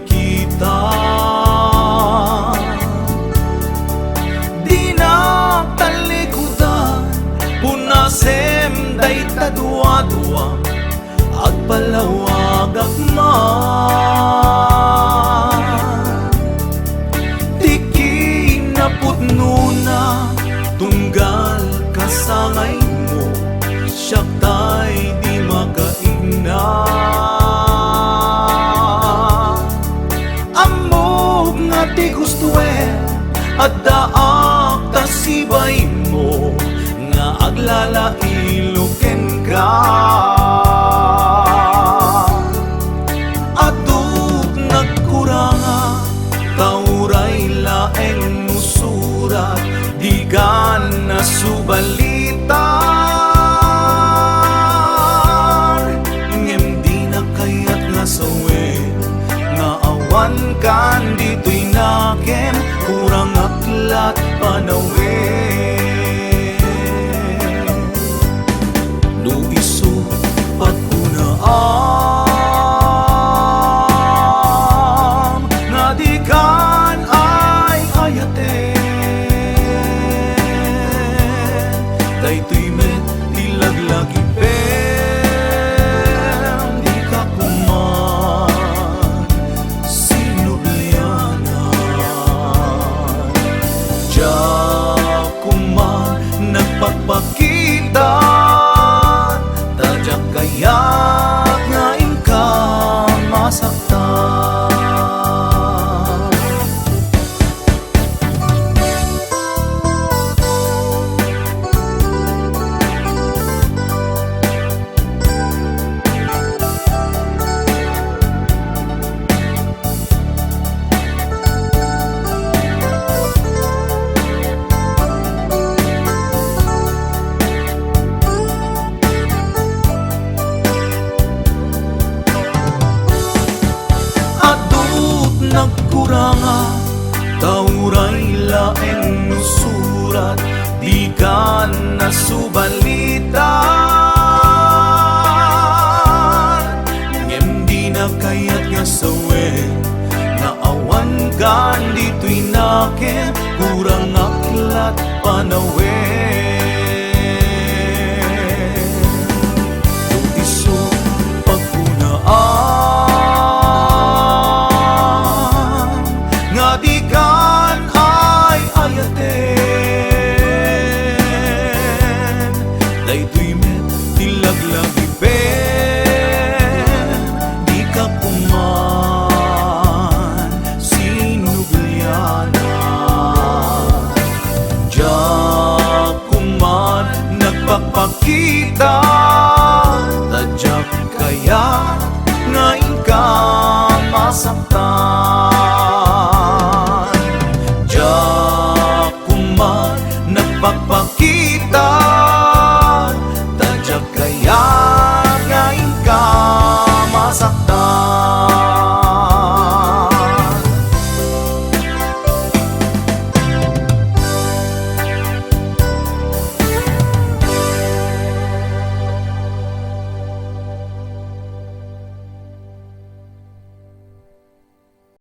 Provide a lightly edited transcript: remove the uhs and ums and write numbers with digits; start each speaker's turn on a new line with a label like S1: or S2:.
S1: kita. Di na talikudan, punasem day tadwa-dwa, agpalawag agman. Tiki na putno na, tunggal kasangay mo, siyak tay di makaigna. Amog nga di gustuin, at daak tasibay mo, nga aglalailuken ka. Aduk nagkuranga, tauray laeng musurat, di gan na subalitan. Ngem di na kayat nga sawin, nga awan kan dito'y nakem, kurang aklat panawin. No iso pagkunaan, nga di kan ay ayaten, daytoy met tilaglagi pen, di ka kuman sinublianan. Diyak kuman nagpagpakita, tadyak kaya't ngayon ka masaktan. Nagkuranga, tauray laeng nusurat, di ka na subalitan. Ngem di na kayat nga sawin, na awan kan dito'y nakem, kurang aklat panawin. Kung iso pagkunaan, nga di kan ay ayaten, daytoy met tilaglagi pen, di ka kuman sinublianan. Diyak kuman nagpapakita, tadyak kaya ngayon ka masaktan.